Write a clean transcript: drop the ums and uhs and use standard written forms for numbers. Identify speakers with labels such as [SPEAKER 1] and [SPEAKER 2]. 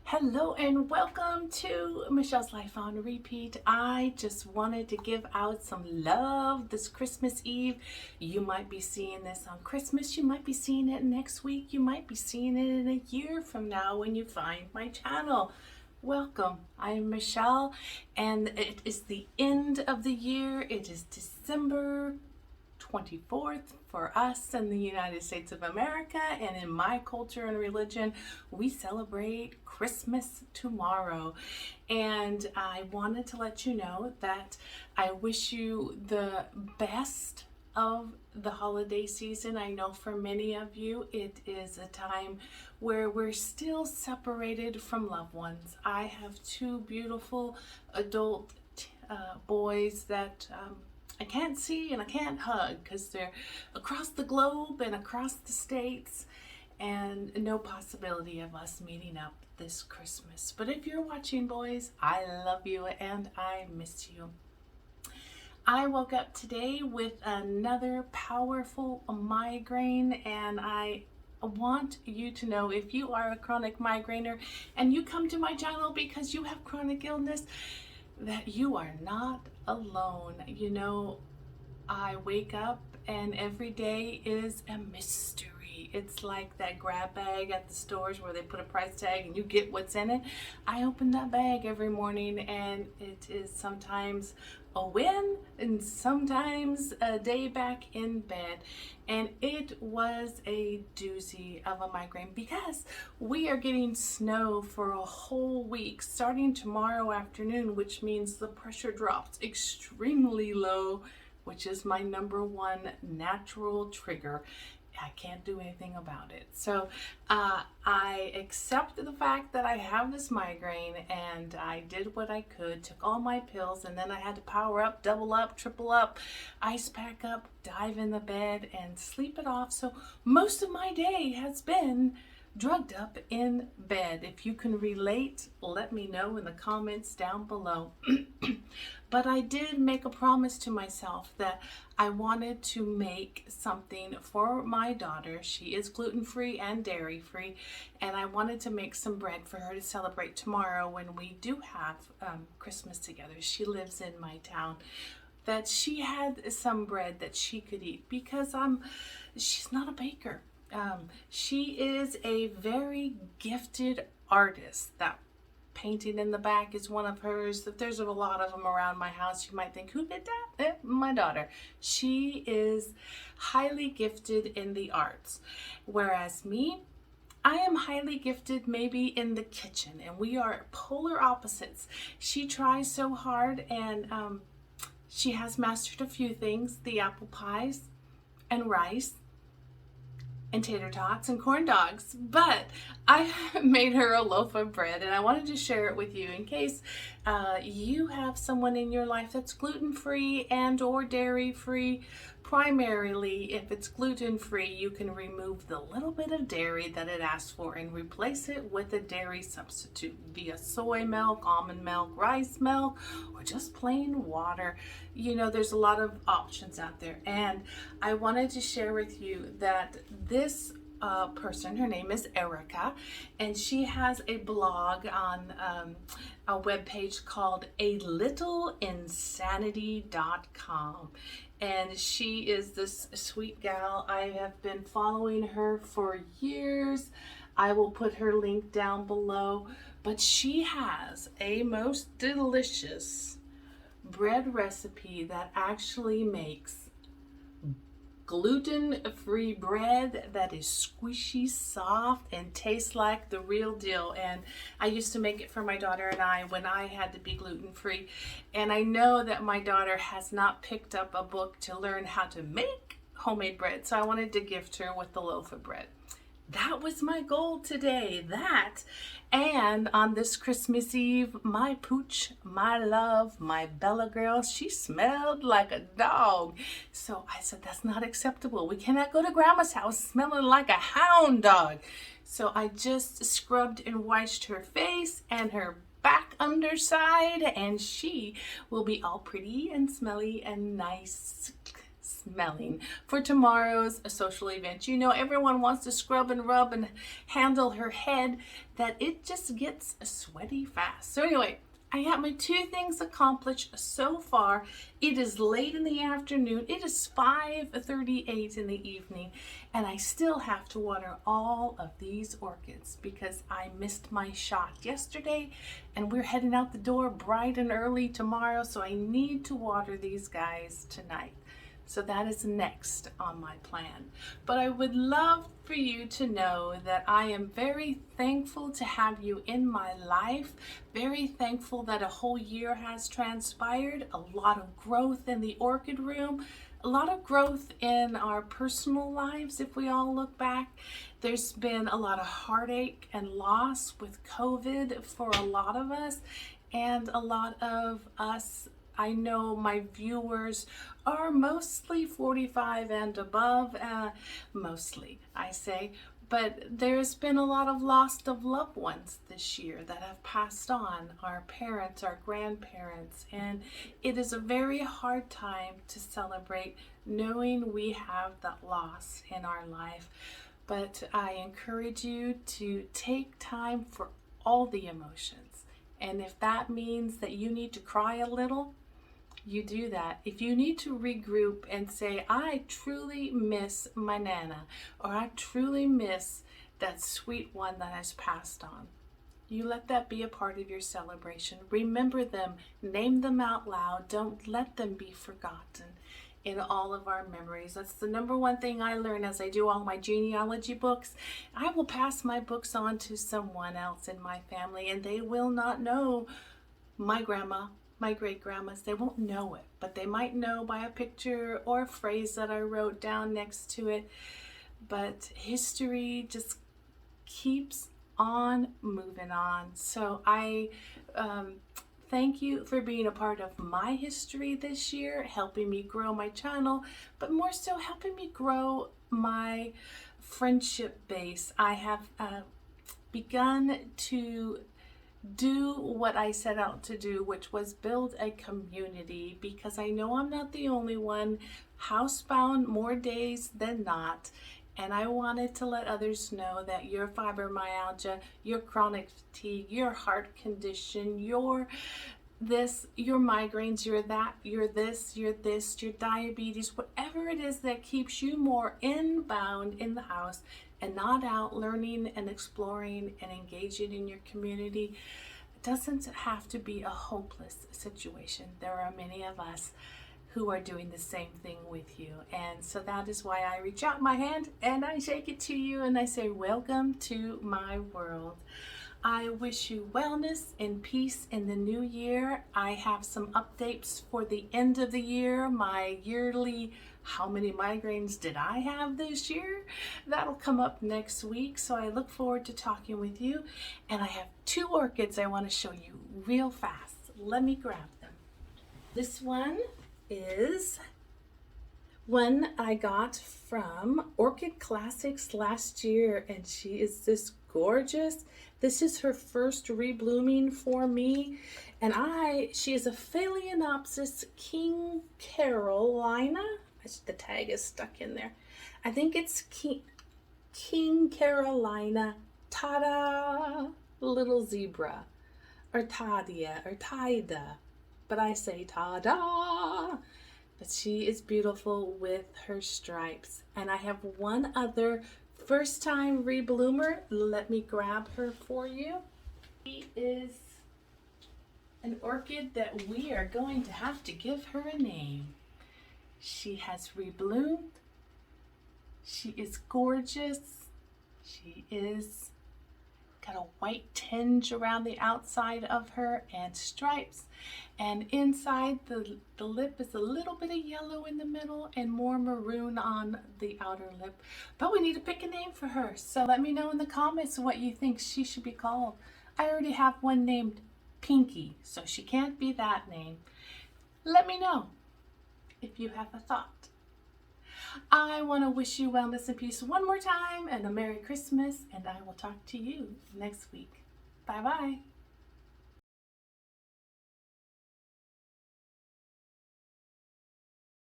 [SPEAKER 1] Hello and welcome to Michelle's Life on Repeat. I just wanted to give out some love this Christmas Eve. You might be seeing this on Christmas. You might be seeing it next week. You might be seeing it in a year from now when you find my channel. Welcome. I am Michelle and it is the end of the year. It is December 24th for us in the United States of America, and in my culture and religion we celebrate Christmas tomorrow. And I wanted to let you know that I wish you the best of the holiday season. I know for many of you it is a time where we're still separated from loved ones. I have two beautiful adult boys that I can't see and I can't hug because they're across the globe and across the states, and no possibility of us meeting up this Christmas. But if you're watching, boys, I love you and I miss you. I woke up today with another powerful migraine, and I want you to know, if you are a chronic migrainer and you come to my channel because you have chronic illness, that you are not alone. You know, I wake up and every day is a mystery. It's like that grab bag at the stores where they put a price tag and you get what's in it. I open that bag every morning and it is sometimes a win and sometimes a day back in bed. And it was a doozy of a migraine because we are getting snow for a whole week starting tomorrow afternoon, which means the pressure drops extremely low, which is my number one natural trigger. I can't do anything about it. So I accept the fact that I have this migraine, and I did what I could, took all my pills, and then I had to power up, double up, triple up, ice pack up, dive in the bed and sleep it off. So most of my day has been drugged up in bed. If you can relate, let me know in the comments down below. But I did make a promise to myself that I wanted to make something for my daughter. She is gluten-free and dairy-free, and I wanted to make some bread for her to celebrate tomorrow when we do have Christmas together. She lives in my town. That she had some bread that she could eat because she's not a baker. She is a very gifted artist. That painting in the back is one of hers. There's a lot of them around my house. You might think, who did that? My daughter. She is highly gifted in the arts, whereas me, I am highly gifted maybe in the kitchen, and we are polar opposites. She tries so hard, and she has mastered a few things: the apple pies and rice and tater tots and corn dogs. But I made her a loaf of bread, and I wanted to share it with you in case you have someone in your life that's gluten-free and or dairy-free. Primarily, if it's gluten-free, you can remove the little bit of dairy that it asks for and replace it with a dairy substitute via soy milk, almond milk, rice milk, or just plain water. You know, there's a lot of options out there. And I wanted to share with you that this person, her name is Erica, and she has a blog on a webpage called alittleinsanity.com. And she is this sweet gal. I have been following her for years. I will put her link down below. But she has a most delicious bread recipe that actually makes gluten-free bread that is squishy, soft, and tastes like the real deal. And I used to make it for my daughter and I when I had to be gluten-free. And I know that my daughter has not picked up a book to learn how to make homemade bread, so I wanted to gift her with the loaf of bread. That was my goal today. That, and on this Christmas Eve, my pooch, my love, my Bella girl, she smelled like a dog. So I said, that's not acceptable. We cannot go to Grandma's house smelling like a hound dog. So I just scrubbed and washed her face and her back underside, and she will be all pretty and smelly and nice. smelling for tomorrow's social event. You know, everyone wants to scrub and rub and handle her head, that it just gets sweaty fast. So anyway, I have my 2 things accomplished so far. It is late in the afternoon. It is 5:38 in the evening, and I still have to water all of these orchids because I missed my shot yesterday, and we're heading out the door bright and early tomorrow, so I need to water these guys tonight. So that is next on my plan. But I would love for you to know that I am very thankful to have you in my life. Very thankful that a whole year has transpired. A lot of growth in the orchid room. A lot of growth in our personal lives if we all look back. There's been a lot of heartache and loss with COVID for a lot of us. And a lot of us, I know my viewers are mostly 45 and above, mostly I say, but there's been a lot of loss of loved ones this year that have passed on, our parents, our grandparents, and it is a very hard time to celebrate knowing we have that loss in our life. But I encourage you to take time for all the emotions, and if that means that you need to cry a little, you do that. If you need to regroup and say, I truly miss my Nana, or I truly miss that sweet one that has passed on, you let that be a part of your celebration. Remember them, name them out loud. Don't let them be forgotten in all of our memories. That's the number one thing I learn as I do all my genealogy books. I will pass my books on to someone else in my family, and they will not know my grandma, my great-grandmas. They won't know it, but they might know by a picture or a phrase that I wrote down next to it. But history just keeps on moving on. So I thank you for being a part of my history this year, helping me grow my channel, but more so helping me grow my friendship base. I have begun to do what I set out to do, which was build a community, because I know I'm not the only one housebound more days than not, and I wanted to let others know that your fibromyalgia, your chronic fatigue, your heart condition, your migraines, your that, your this, your diabetes, whatever it is that keeps you more inbound in the house and not out learning and exploring and engaging in your community, it doesn't have to be a hopeless situation. There are many of us who are doing the same thing with you, and so that is why I reach out my hand and I shake it to you and I say, welcome to my world. I wish you wellness and peace in the new year. I have some updates for the end of the year, my yearly how many migraines did I have this year? That'll come up next week, so I look forward to talking with you. And I have 2 orchids I want to show you real fast. Let me grab them. This one is one I got from Orchid Classics last year, and she is this gorgeous. This is her first reblooming for me, and she is a Phalaenopsis King Carolina. The tag is stuck in there. I think it's King Carolina, ta-da, little zebra, or Tadia, or Taida, but I say ta-da. But she is beautiful with her stripes. And I have one other first time rebloomer. Let me grab her for you. She is an orchid that we are going to have to give her a name. She has rebloomed. She is gorgeous. She is got a white tinge around the outside of her and stripes, and inside the lip is a little bit of yellow in the middle and more maroon on the outer lip. But we need to pick a name for her, so let me know in the comments what you think she should be called. I already have one named Pinky, so she can't be that name. Let me know if you have a thought. I want to wish you wellness and peace one more time, and a Merry Christmas, and I will talk to you next week. Bye-bye.